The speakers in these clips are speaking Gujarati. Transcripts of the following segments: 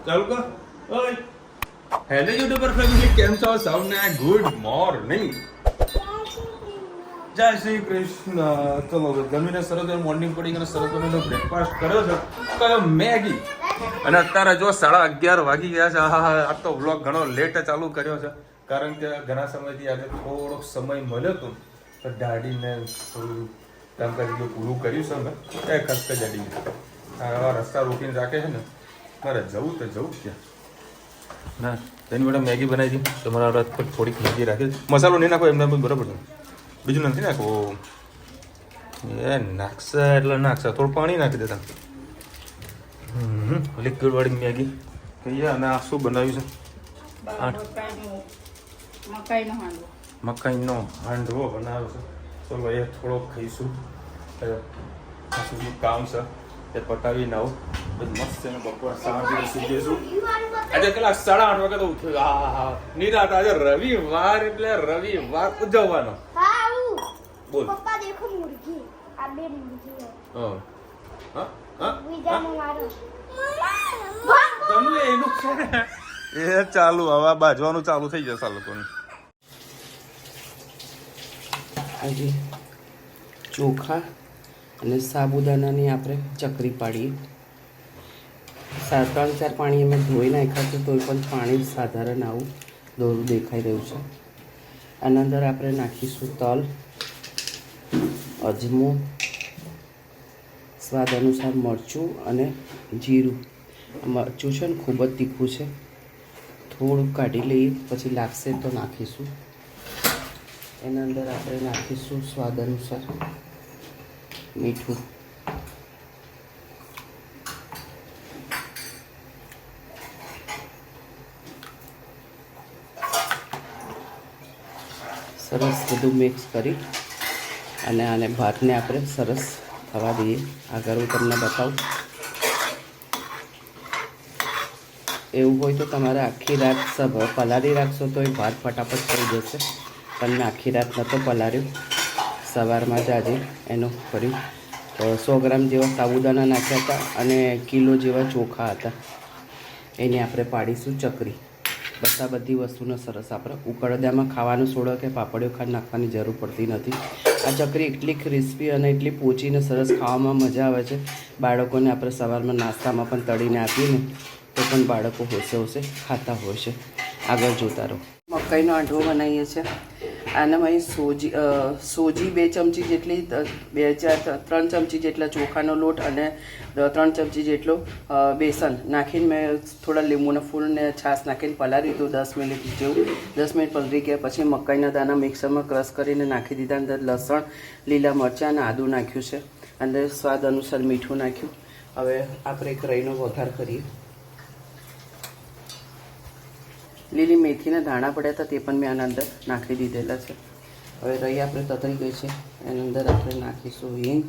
ચાલુ કર ઓય હેલો યુટ્યુબર ફેમિલી કેમ છો સૌને ગુડ મોર્નિંગ જય શ્રી કૃષ્ણ ચલો જમીને સરસ મોર્નિંગ પડી અને સરસ બ્રેકફાસ્ટ કર્યો છે કયો મેગી અને અત્યારે જો 11:30 વાગી ગયા છે આ તો વ્લોગ ઘણો લેટ ચાલુ કર્યો છે કારણ કે ઘણા સમયથી આજે થોડોક સમય મળ્યો હતો તો દાઢીને થોડું કામકાજ પૂરું કર્યું છે મેં એ ખસ્તે જડી આવા રસ્તા રોકીને રાખે છે ને મારે જવું તો જવું ક્યાં ના તેની માટે મેગી બનાવી હતી તમારા રથ પર થોડીક મેગી રાખી મસાલો નહીં નાખો એમને બરાબર છે બીજું નથી નાખો એ નાખશે એટલે નાખશે થોડું પાણી નાખી દેતા લિક્વિડ વાળી મેગી કહીએ અને આ શું બનાવ્યું છે મકાઈનો હાંડવો બનાવ્યો છે ચલો એ થોડો ખાઈશું શું કામ છે એ પતાવીને આવું બધું મસ્ત છે ને બપોર 7 સુઈ જઈશું આજે કેટલા 8:30 વાગે તો ઉઠ્યો હા નિરાત આજે રવિવાર એટલે રવિવાર ઉજવવાનો બોલ પપ્પા દેખો મુર્ગી આ બે મુર્ગી એ ચાલુ હવે બાજવાનું ચાલુ થઈ જશે લોકોને આજે ચોખા અને સાબુદાનાની આપણે ચકરી પાડીએ 3-4 પાણી અમે ધોઈ નાખ્યા છે તોય પણ પાણી સાધારણ આવું દોરું દેખાઈ રહ્યું છે આના અંદર આપણે નાખીશું તલ અજમો સ્વાદ અનુસાર મરચું અને જીરું મરચું છે ને ખૂબ જ તીખું છે થોડુંક કાઢી લઈએ પછી લાગશે તો નાખીશું એના અંદર આપણે નાખીશું સ્વાદ અનુસાર મીઠું સરસ બધું મિક્સ કરી અને આને ભાતને આપણે સરસ થવા દઈએ આગળ હું તમને બતાવું એવું હોય તો તમારે આખી રાત પલાળી રાખશો તો એ ભાત ફટાફટ થઈ જશે પણ આખી રાત નહોતો પલાળ્યો સવારમાં જ આજે એનું કર્યું તો 100 ગ્રામ જેવા સાબુદાણા નાખ્યા હતા અને કિલો જેવા ચોખા હતા એને આપણે પાડીશું ચકરી બસ આ બધી વસ્તુનો સરસ આપણે ઉકળદામાં ખાવાનું સોડા કે પાપડીઓ ખાંડ નાખવાની જરૂર પડતી નથી આ ચકરી એટલી ક્રિસ્પી અને એટલી પોચીને સરસ ખાવામાં મજા આવે છે બાળકોને આપણે સવારમાં નાસ્તામાં પણ તળીને આપીએ ને તો પણ બાળકો હોશે ખાતા હોય છે આગળ જોતા રહો મકાઈનો આંટવો બનાવીએ છીએ આનામાં સોજી 2 ચમચી જેટલી 3 ચમચી જેટલા ચોખાનો લોટ અને 3 ચમચી જેટલો બેસન નાખીને મેં થોડા લીંબુના ફૂલને છાશ નાખીને પલાળી દીધું 10 મિનિટ જેવું 10 મિનિટ પલળી ગયા પછી મકાઈના દાણા મિક્સરમાં ક્રશ કરીને નાખી દીધા અંદર લસણ લીલા મરચાં અને આદું નાખ્યું છે અંદર સ્વાદ અનુસાર મીઠું નાખ્યું હવે આપણે એક રાઈનો વઘાર કરીએ લીલી મેથીના દાણા પડ્યા હતા તે પણ મેં આના અંદર નાખી દીધેલા છે હવે રહી આપણે તતરી ગઈ છે એના અંદર આપણે નાખીશું હિંગ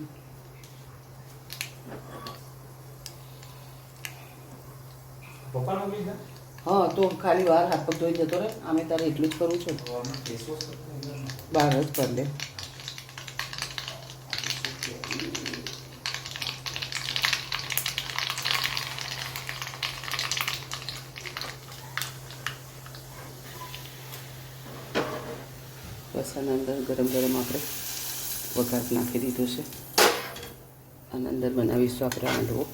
હા તો ખાલી વાર હાથ પગ ધોઈ જતો રહે અમે તારે એટલું જ કરું છું બહાર જ કરી લે બસ આના અંદર ગરમ આપણે વઘાર નાખી દીધું છે આના અંદર બનાવીશું આપણે હાંડવો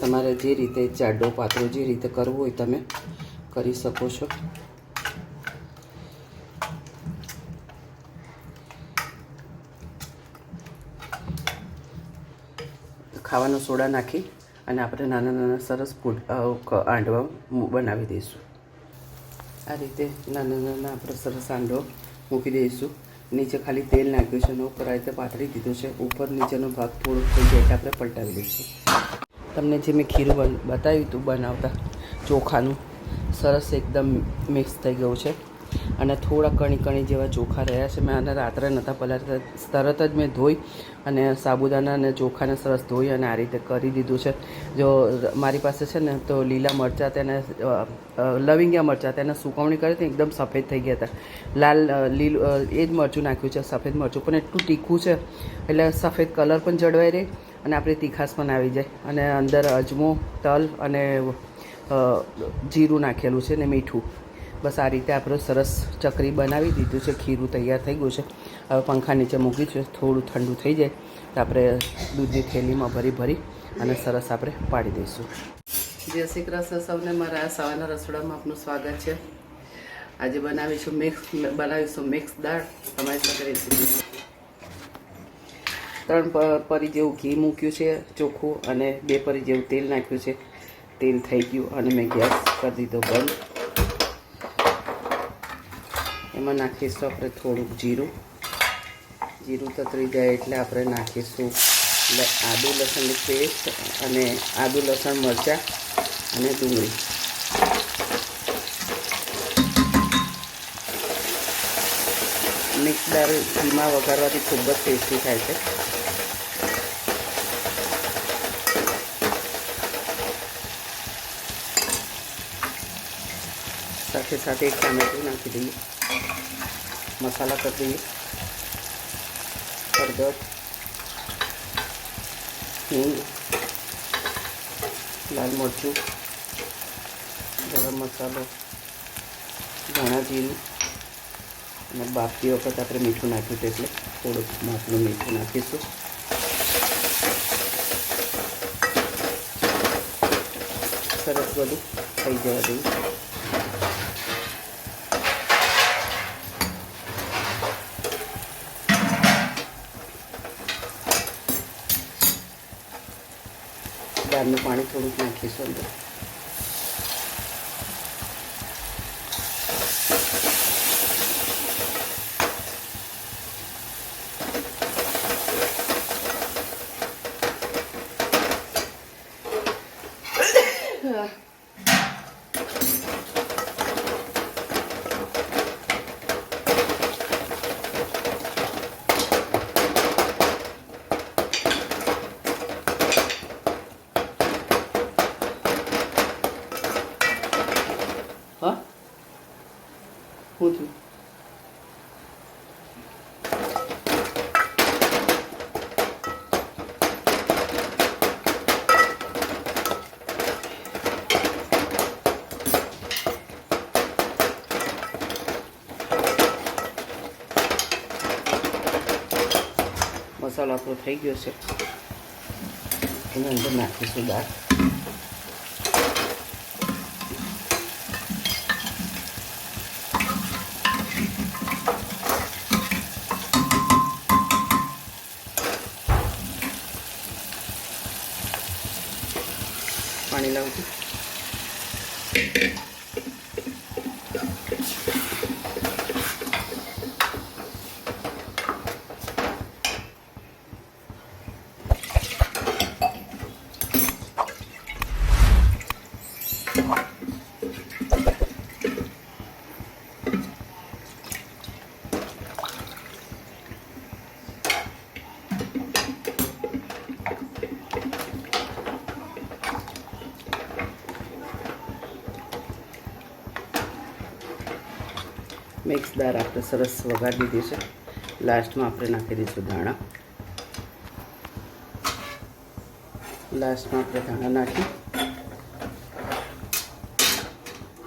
તમારે જે રીતે જાડો પાતળો જે રીતે કરવો હોય તમે કરી શકો છો ખાવાનો સોડા નાખી અને આપણે નાના સરસ હાંડવા બનાવી દઈશું આ રીતે નાના આપણે સરસ હાંડવો મૂકી દઈશું નીચે ખાલી તેલ નાખ્યું છે અને ઉપર આ રીતે પાથરી દીધું છે ઉપર નીચેનો ભાગ થોડોક થઈ જાય એટલે આપણે પલટાવી દઈશું તમને જે મેં ખીરું બતાવ્યું હતું બનાવતા ચોખાનું સરસ એકદમ મિક્સ થઈ ગયું છે અને થોડા કણી જેવા ચોખા રહ્યા છે મેં આને રાત્રે નહોતા પલાળતા તરત જ મેં ધોઈ અને સાબુદાણા અને ચોખાને સરસ ધોઈ અને આ રીતે કરી દીધું છે જો મારી પાસે છે ને તો લીલા મરચાં તેને લવિંગિયા મરચાં તેને સુકવણી કરી હતી એકદમ સફેદ થઈ ગયા હતા લીલું એ જ મરચું નાખ્યું છે સફેદ મરચું પણ એટલું તીખું છે એટલે સફેદ કલર પણ જળવાઈ રહે અને આપણી તીખાશ પણ આવી જાય. અને અંદર અજમો, તલ અને જીરું નાખેલું છે ને મીઠું. બસ આ રીતે આપણે સરસ ચકરી બનાવી દીધું છે. ખીરું તૈયાર થઈ ગયું છે. હવે પંખા નીચે મૂકી છે. થોડું ઠંડુ થઈ જાય તો આપણે દૂધની થેલીમાં ભરી અને સરસ આપણે પાડી દઈશું. જય શ્રી કૃષ્ણ સૌને. મારા સવારના રસોડામાં આપનું સ્વાગત છે. આજે બનાવીશું મિક્સ દાળ. તમારી સાથે રેસીપી 3 પરી જેવું ઘી મૂક્યું છે ચોખ્ખું, અને 2 પરી જેવું તેલ નાખ્યું છે. તેલ થઈ ગયું અને મેં ગેસ કરી દીધો બંધ. એમાં નાખીશું આપણે થોડુંક જીરું તતરી જાય એટલે આપણે નાખીશું આદુ લસણની પેસ્ટ અને આદુ લસણ મરચાં અને ડુંગળી. મિક્સ દાળ ઘીમાં વઘારવાથી ખૂબ જ ટેસ્ટી થાય છે. સાથે સાથે 1 ટામેટું નાખી દઈએ. મસાલા કરી દઈએ. હળદર, હિંગ, લાલ મરચું, ગરમ મસાલો, ધાણા જીરું અને બાફતી વખત આપણે મીઠું નાખ્યું હતું એટલે થોડુંક માપનું મીઠું નાખીશું. સરસ બધું થઈ જવા દઈએ. દાળનું પાણી થોડુંક નાખીશું અંદર. હા, શું થયું? મસાલો આપણો થઈ ગયો છે. એની અંદર નાખીશું દાળ. પાણી લાવું છું. મિક્સ દાળ આપણે સરસ વઘારી દીધી છે. લાસ્ટમાં આપણે નાખી દઈશું ધાણા. નાખી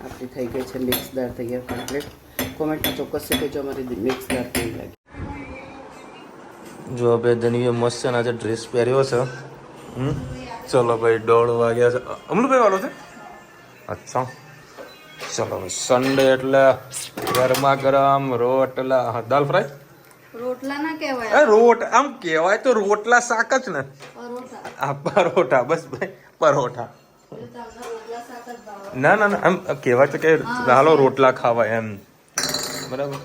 આપણી થઈ ગઈ છે મિક્સ દાળ તૈયાર કમ્પ્લીટ. કોમેન્ટમાં ચોક્કસ કહેજો અમારી મિક્સ દાળ કેવી લાગી. જો બે ધનીએ મસ્ત છે આજે ડ્રેસ પહેર્યો છે. ચલો ભાઈ 1:30 વાગ્યા છે. અમલુભાઈ વાળો છે. અચ્છા ચલો ભાઈ સન્ડે એટલે ગરમા ગરમ રોટલા. દાલ ફ્રાય રોટલા ના કહેવાય. આમ કહેવાય તો રોટલા શાક જ ને. પરોઠા બસ ભાઈ પરોઠા. ના આમ કહેવાય તો કે હાલો રોટલા ખાવાય એમ. બરાબર.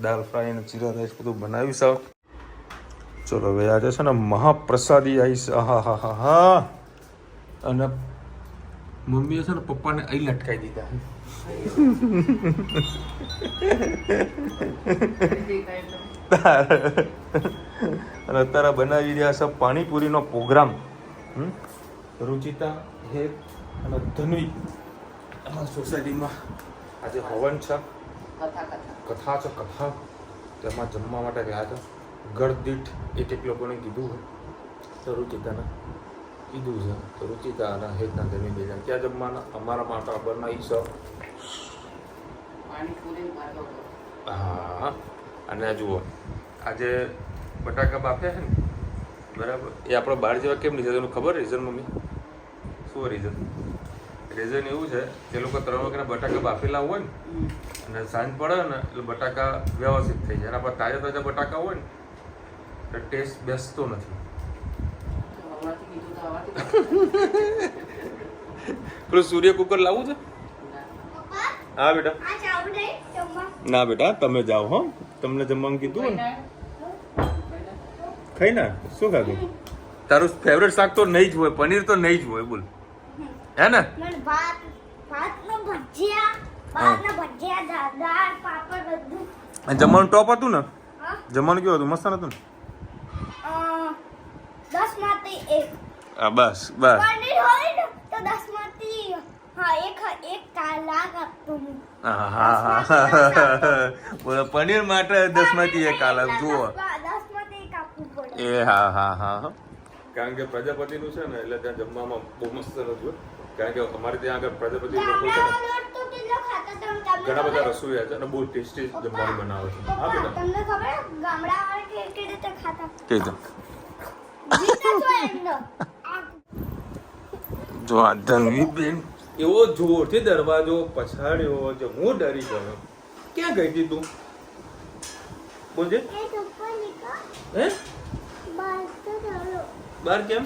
દાલ ફ્રાય અને જીરા રાઈસ બધું બનાવ્યું છે. ચલો ભાઈ આજે છે ને મહાપ્રસાદી આવી છે. હા અને મમ્મીએ છે ને પપ્પાને અહીં લટકાઈ દીધા. અને અત્યારે બનાવી રહ્યા છે પાણીપુરીનો પ્રોગ્રામ. રુચિતા, હેત અને ધનવી અમારી સોસાયટીમાં આજે હવન છે. કથા છે. તેમાં જમવા માટે ગયા છે. ગળદીઠ 1 લોકોને કીધું હોય તો રુચિતાને કીધું છે તો રુચિતા અને હેતના જમી બેજા ક્યાં જમવાના અમારા માટે બનાવી છે હા અને જુઓ આજે બટાકા બાફ્યા છે ને બરાબર એ આપણે બહાર જેવા કેમ નહીં છે એનું ખબર રીઝન મમ્મી શું રીઝન એવું છે કે લોકો 3 વાગ્યાના બટાકા બાફેલા હોય ને અને સાંજ પડે ને એટલે બટાકા વ્યવસ્થિત થઈ જાય એના પર તાજા બટાકા હોય ને એટલે ટેસ્ટ બેસતો નથી પેલું સૂર્ય કુકર લાવવું છે હા બેટા ના બેટા તમે જાઓ હો તમને જમવાનું કીધું ને ખાઈ ના શું ખાધું તારું ફેવરેટ શાક તો નહીં જ હોય પનીર તો નહીં જ હોય બોલ હે ને જમવાનું ટોપ હતું ને જમવાનું કેવું હતું મસ્ત હતું ને હા બસ બસ બોલો પનીર માટે 10 માંથી 1 આલાગ જુઓ એ હા હા હા કારણ કે પ્રજાપતિનું છે ને એટલે ત્યાં જમવામાં બહુ મસ્ત હતું કારણ કે અમારે ત્યાં આગળ પ્રજાપતિ લોકો છે ઘણા બધા રસોઈયા છે અને બહુ ટેસ્ટી જમવાનું બનાવે છે હા બેટા તમને ખબર ગામડાવાળા કેવી રીતે ખાતા કે જો જો આ ધનવી બેન એવો જોરથી દરવાજો પછાડ્યો જે હું ડરી ગયો ક્યાં ગઈ હતી તું બોલજે હે બાર કેમ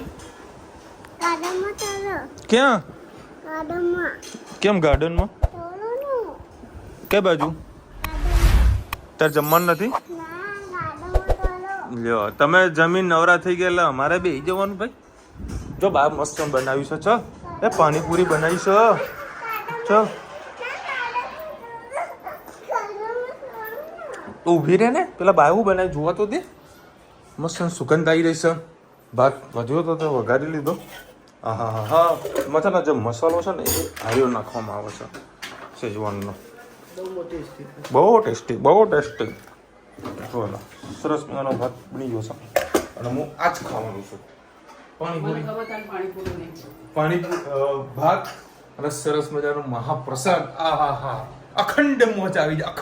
ક્યાં કેમ ગાર્ડનમાં કઈ બાજુ તાર જમવાનું નથી લ્યો તમે જમીન નવરા થઈ ગયા એટલે અમારે બેસી જવાનું ભાઈ જો બા મસ્ત બનાવ્યું છે ચલ એ પાણીપુરી બનાવી છે ચલ ઊભી રહે ને પેલા બાયું બનાવી જોવા તો દે મસ્ત સુગંધ આવી રહી છે ભાત વધ્યો તો વઘારી લીધો હા હા હા મસાલા જે મસાલો છે ને એ આર્યો નાખવામાં આવે છે શેજવાનનો બહુ ટેસ્ટી બોલો સરસ મજાનો ભાત બની ગયો છે અને હું આ જ ખાવાનું છું પાણીપુરી ભાત અને સરસ મજાનો મહાપ્રસાદ આ હા હા અખંડ મોજ આવી જાય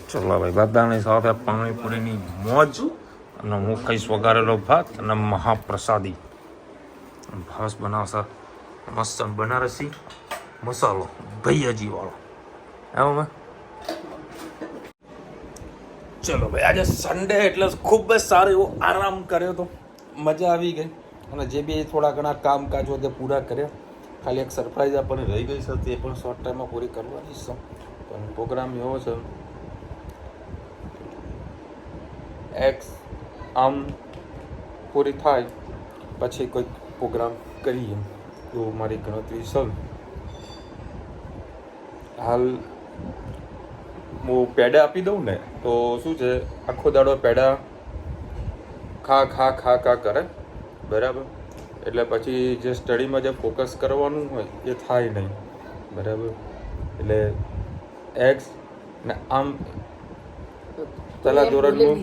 ચલો ભાઈ બધાની સાથે પાણીપુરીની મોજ અને હું ખાઈશ વઘારેલો ભાત અને મહાપ્રસાદી ભાસ બનાવશે મસ્ત બનારસી મસાલો ભૈયાજી વાળો એવો ચલો ભાઈ આજે સન્ડે એટલે ખૂબ જ સારો એવો આરામ કર્યો તો મજા આવી ગઈ અને જે બી થોડા ઘણા કામકાજ હોય તે પૂરા કર્યા ખાલી એક સરપ્રાઈઝ આપણને રહી ગઈ છે તે પણ શોર્ટ ટાઈમમાં પૂરી કરવાની છે પણ પ્રોગ્રામ એવો છે એક્સ આમ પૂરી થાય પછી કોઈક પ્રોગ્રામ કરીએ તો મારી ગણતરી છે હાલ હું પેડા આપી દઉં ને તો શું છે આખો દાડો પેડા ખા કરે બરાબર એટલે પછી જે સ્ટડીમાં જે ફોકસ કરવાનું હોય એ થાય નહીં બરાબર એટલે એક્સ ને આમ પેલા ધોરણનું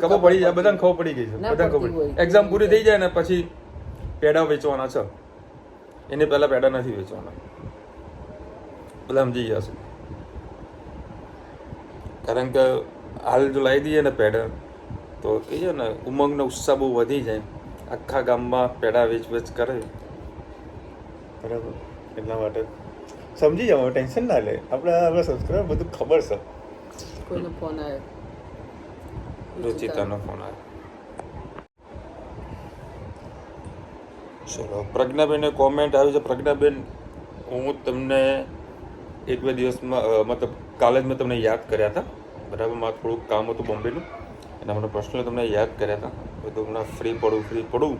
ખબર પડી જાય બધાને ખબર પડી ગઈ છે બધાને ખબર એક્ઝામ પૂરી થઈ જાય ને પછી પેડા વેચવાના છે એની પહેલા પેડા નથી વેચવાના બધા સમજી ગયા છે કારણ કે હાલ જો લાવી દઈએ ને પેડા તો કહીએ ને ઉમંગનો ઉત્સાહ બહુ વધી જાય આખા ગામમાં પેડા વેચ કરે બરાબર એટલા માટે સમજી જાઓ ટેન્શન ના લે આપણે સબસ્ક્રાઈબર બધું ખબર છે કોઈનો ફોન આવ્યો રુચિતાનો ફોન આવ્યો ચલો પ્રજ્ઞાબેને કોમેન્ટ આવી છે પ્રજ્ઞાબેન હું તમને 1-2 દિવસમાં મતલબ કાલે જ મેં તમને યાદ કર્યા હતા બરાબર મારે થોડુંક કામ હતું બોમ્બેનું એના મને પર્સનલી તમને યાદ કર્યા હતા તો હમણાં ફ્રી પડું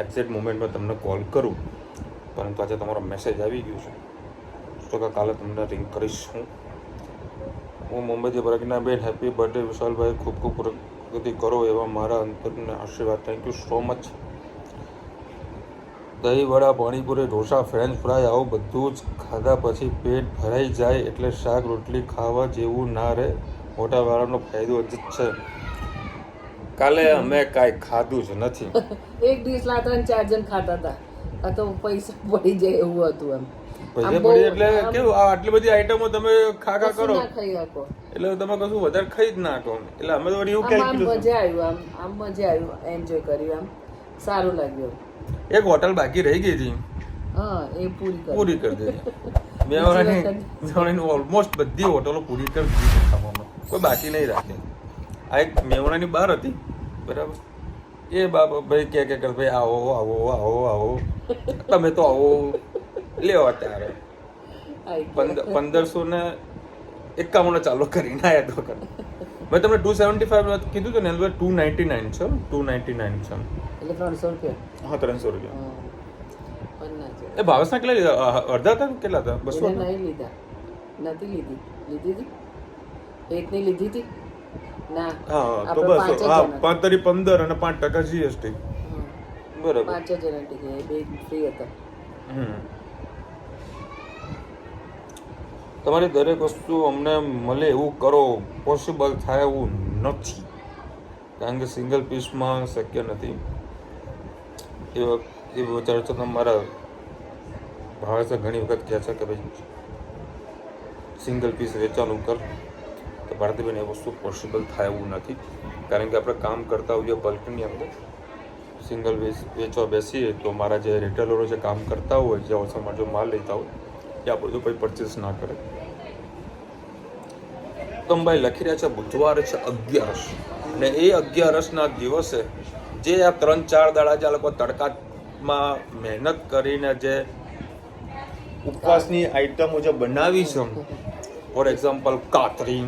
એક્ઝેક્ટ મોમેન્ટમાં તમને કોલ કરું પરંતુ આજે તમારો મેસેજ આવી ગયો છે તો કે કાલે તમને રિંગ કરીશ હું મુંબઈથી પ્રજ્ઞાબેન હેપી બર્થડે વિશાલભાઈ ખૂબ ખૂબ પ્રગતિ કરો એવા મારા અંતરને આશીર્વાદ થેન્ક યુ સો મચ દહીં વડા પાણીપુરી ઢોસા ફ્રેન્ચ ફ્રાય આવું બધું જ ખાધા પછી પેટ ભરાઈ જાય એટલે શાક રોટલી ખાવા જેવું ના રહે મોટાવાળાનો ફાયદો જ છે કાલે અમે કાંઈ ખાધું જ નથી. એક ડીશ લાતા ને 4 જણ ખાતા હતા. આ તો પૈસા પડી જાય એવું હતું એમ. પૈસા પડી એટલે કેવું આ આટલી બધી આઈટમો તમે ખા કરો ના ખાઈ શકો. એટલે તમે કશું વધારે ખાઈ જ ના શકો. એટલે અમે તો વળી એવું આમ કેલ્ક્યુલેશન મજા આવ્યું, આમ મજા આવ્યું, એન્જોય કર્યું, આમ સારું લાગ્યું. એક હોટલ બાકી રહી ગઈ હતી, હા એ પૂરી કરી દીધી. મેવાડાની ઓલમોસ્ટ બધી હોટલો પૂરી કરી દીધી ખાવામાં, કોઈ બાકી નહીં રાખી. આ એક મેવાડાની બહાર હતી બરાબર, એ ભાઈ કે ભાઈ આવો આવો આવો આવો તમે તો આવો લેવા ત્યારે 1551 ચાલુ કરીને આવ્યા તો મેં તમને 275 કીધું હતું ને, 299 છે, 299 છે એટલે 300 રૂપિયા. હા 300 રૂપિયા. પણ ના છે. એ ભાવસના કેટલા લીધા? અડધા હતા કેટલા હતા? 200 એને નહીં લીધા, નથી લીધી. લીધી હતી એકની લીધી હતી ના. હા તો બસ હા 15 અને 5% જીએસટી બરાબર. 5 જણા ટિકિટ, બે ફ્રી હતા. તમારી દરેક વસ્તુ અમને મળે એવું કરો, પોસિબલ થાય એવું નથી, કારણ કે સિંગલ પીસમાં શક્ય નથી. એ ચર્ચા તમારા ભાવે ઘણી વખત કહે છે કે ભાઈ સિંગલ પીસ વેચવાનું કર, તો ભારતીબેન એ વસ્તુ પોસિબલ થાય એવું નથી, કારણ કે આપણે કામ કરતા હોઈએ બલ્કની અંદર. સિંગલ વેચવા બેસીએ તો મારા જે રિટેલરો જે કામ કરતા હોય, જે હોલસેલમાં જો માલ લેતા હોય, એ આ બધું કંઈ પરચેસ ના કરે. તમભાઈ લખી રહ્યા છે બુધવાર છે 11 અને એ 11ના દિવસે જે આ 3-4 દાડા જે લોકો તડકામાં મહેનત કરીને જે ઉપવાસની આઈટમો જે બનાવી છે, ફોર એક્ઝામ્પલ કાતરી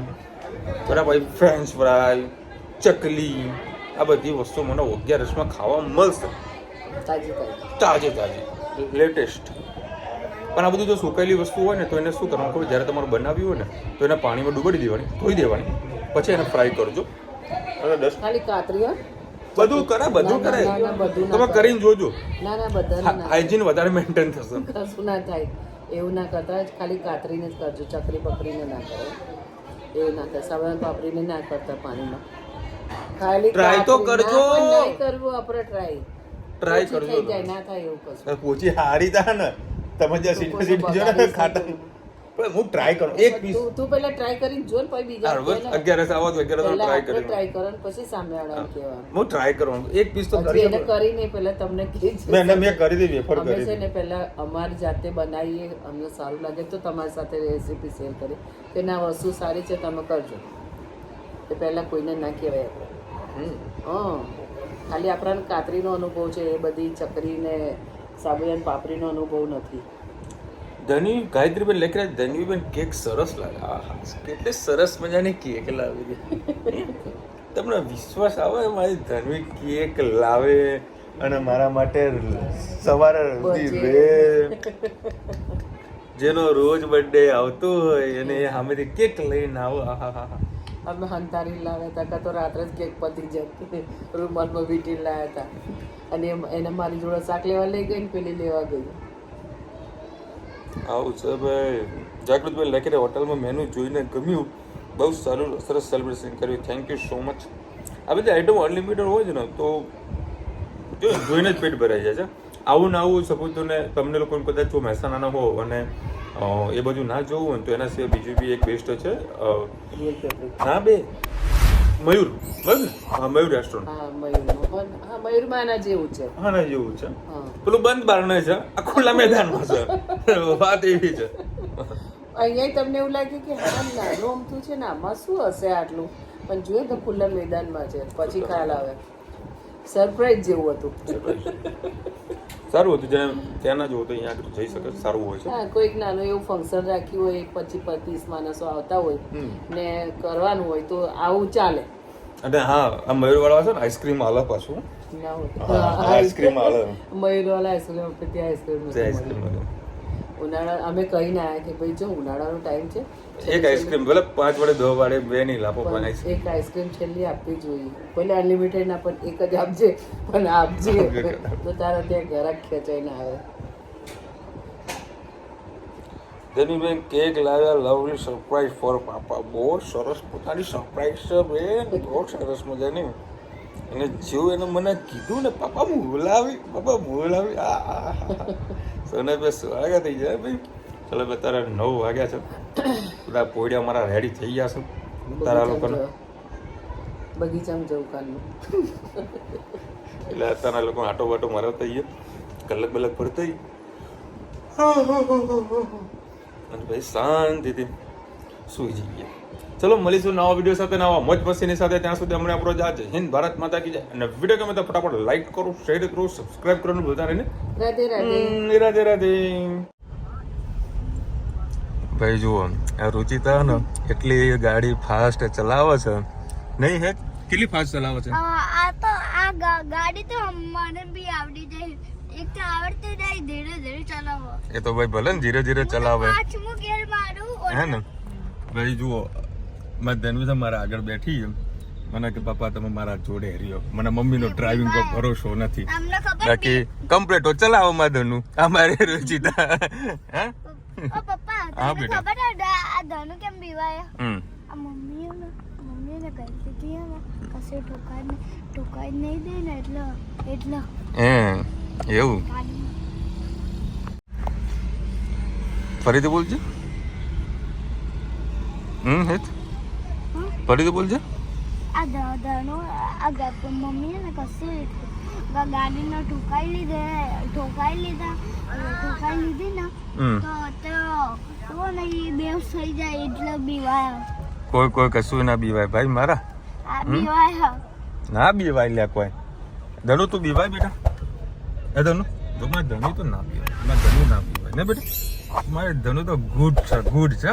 બરાબર, ફ્રેન્ચ ફ્રાય, ચકલી, આ બધી વસ્તુ મને 11માં ખાવા મળશે, તાજી લેટેસ્ટ. પણ આ બધું જો સુકાયેલી વસ્તુ હોય ને તો એને શું કરવાનું ખબર, જ્યારે તમારે બનાવ્યું હોય ને તો એને પાણીમાં ડૂબાડી દેવાની, ધોઈ દેવાની, પછી એને ફ્રાય કરજો. ખાલી કાતરી બધું કરે તમે કરીને જોજો. ના ના બધા હાઇજીન વધારે મેન્ટેન થશે. કશું ના થાય એવું ના કરતા, ખાલી કાતરીને જ કરજો, ચકરી પકડીને ના કરો એવું ના થાય. સાવધાન પાપડીને ના કરતા પાણીમાં, ખાલી ટ્રાય તો કરજો. નહીં કરવું આપણે ટ્રાય કરજો, થઈ જાય ના થાય એવું કશું. પોચી હારી તા ને તમે જે સીટી જો ને ખાટા, પણ હું ટ્રાય કરું એક પીસ. તું પહેલા ટ્રાય કરીને જો ને પછી બીજા 11 આવો તો 11 ટ્રાય કરી ટ્રાય કરો ને પછી સામે વાળાને કહેવાનું. હું ટ્રાય કરું એક પીસ તો હજી એને કરીને પહેલા તમને કહી મેં કરી દી વેફર અમે કરી છે ને પહેલા અમારી જાતે બનાવીએ, અમને સારું લાગે તો તમારી સાથે રેસીપી શેર કરી કે ના વસ્તુ સારી છે તમે કરજો, એ પહેલા કોઈને ના કહેવાય આપણે. ખાલી આપણાને કાતરીનો અનુભવ છે, એ બધી ચકરી ને સાબુદાણા પાપડીનો અનુભવ નથી. ધનવી ગાયત્રીબેન લખી રહ્યા, ધનવીબેન કેક સરસ લાગે. આહા કેટલી સરસ મજાની કેક લાવી છે. તમને વિશ્વાસ આવે મારી ધનવી કેક લાવે અને મારા માટે સવારે રે, જેનો રોજ બર્થડે આવતો હોય અને એ સામેથી કેક લઈને આવો. આહા અમે હંતારી લાવ્યા હતા, કાં તો રાત્રે જ કેક પતી જતી, રૂમાલમાં વીટી લાવ્યા હતા અને એને મારી જોડે શાક લેવા લઈ ગઈ ને પેલી લેવા ગઈ. આવું છે ભાઈ. જાગૃતભાઈ લખી રહ્યા, હોટલમાં મેનુ જોઈને ગમ્યું, બહુ સારું સરસ સેલિબ્રેશન કર્યું, થેન્ક યુ સો મચ. આ બધી આઈટમ અનલિમિટેડ હોય છે ને તો જોઈને જ પેટ ભરાઈ જાય છે. આવું ને આવું સપોઝ તમને લોકોને કદાચ જો મહેસાણાના હો અને એ બધું ના જોવું હોય તો એના સિવાય બીજું બી એક બેસ્ટ છે. હા બે મયુર બરાબર, હા મયુર રેસ્ટોરન્ટ. હા મયુરમાં એના જેવું છે. હા ના જેવું છે, પેલું બંધ બારણે છે, આ ખુલ્લા મેદાનમાં છે. વાત એવી છે. અહીંયા તમને એવું લાગે કે હા નાનું અમથું છે ને આમાં શું હશે આટલું, પણ જોઈએ તો ખુલ્લા મેદાનમાં છે, પછી ખ્યાલ આવે. સરપ્રાઈઝ જેવું હતું. સારું હતું, જેને ત્યાંના જો તો અહીંયા આગળ જઈ શકે, સારું હોય છે. હા કોઈક નાનું એવું ફંક્શન રાખ્યું હોય, 25-30 માણસો આવતા હોય ને કરવાનું હોય તો આવું ચાલે. અને હા આ મયુરવાળા છે ને આઈસ્ક્રીમ આલે પાછું. ના હોય આઈસ્ક્રીમ આલે, મયુરવાળા આઈસ્ક્રીમ ત્યાં આઈસ્ક્રીમ ઉનાળા અમે કહીને આવ્યા કે ભાઈ જો ઉનાળાનો ટાઈમ છે, એક આઈસ્ક્રીમ ભલે 5 વડે 10 વડે બે નહીં લાપો, પણ એક આઈસ્ક્રીમ છેલ્લી આપવી જોઈએ. ભલે અનલિમિટેડ ના પણ એક જ આપજે, પણ આપજે તો તારા ત્યાં ઘરાક ખેંચાઈને આવે. ધનીબેન કેક લાવ્યા, લવલી સરપ્રાઈઝ ફોર પાપા. બહુ સરસ પોતાની સરપ્રાઈઝ છે બેન, બહુ સરસ મજાની. અને જેવું એને મને કીધું ને પપ્પા બોલાવી સોનાભાઈ સ્વાગત થઈ જાય ભાઈ. ચાલો ભાઈ તારા 9 વાગ્યા છે, બધા પોડિયા મારા રેડી થઈ ગયા છે તારા લોકોને. બગીચામાં જવું કાલનું એટલે અત્યારના લોકો આટો બાટો મારવતા જઈએ, કલાક બલાક ભરતા અને ભાઈ શાંતિથી સુઈ જઈએ. ચલો મળીશું નવા વિડીયો સાથે, નવા મોજ મસ્તીની સાથે. ત્યાં સુધી હમણાં આપણો જ છે હિન્દ ભારત માતા કી જય. અને વિડીયો ગમે તો ફટાફટ લાઈક કરો, શેર કરો, સબસ્ક્રાઇબ કરવાનું ભૂલતા નહીં. રાધે રાધે. રાધે રાધે. ભાઈ જુઓ આ રુચિતા ને એટલી ગાડી ફાસ્ટ ચલાવે છે નહીં હે? કેટલી ફાસ્ટ ચલાવે છે? આ તો ગાડી તો મને બી આવડી જાય. એક તો આવડતી નહીં, ધીરે ધીરે ચલાવો. એ તો ભાઈ ભલે ને ધીરે ધીરે ચલાવે પાંચમું ગેર મારું હે ને. ભાઈ જુઓ મારી ધનવી છે મારા આગળ બેઠી, મને કે પપ્પા તમે મારા જોડે રહ્યો, મને મમ્મીનો ડ્રાઇવિંગ પર ભરોસો નથી. તમને ખબર બાકી કમ્પ્લેટો ચલાવો માધવનું અમારે રુચિતા. હે ઓ પપ્પા હા, તમને બેટા. ખબર આ ધનુ કેમ બીવાય? હમ આ મમ્મીને ગલતી થી કશે ઠોકાઈ નહીં દે ને એટલે એવું ફરીથી બોલજે. હેત ફરીથી બોલજે. આ ધનુ મમ્મીએ ને કશે ગાડીને ઠોકાઈ લીધી ને તો ને એ બેવ થઈ જાય એટલે બીવાય. કોઈ કશું ના બીવાય ભાઈ મારા. આ બીવાય ના બીવાય લ્યા કોઈ. ધનુ તું બીવાય બેટા? એ ધનુ તો મારે ધનુ તો ના બીવાય, મારે ધનુ ના બીવાય ને બેટા. મારે ધનુ તો ગુડ છે, ગુડ છે.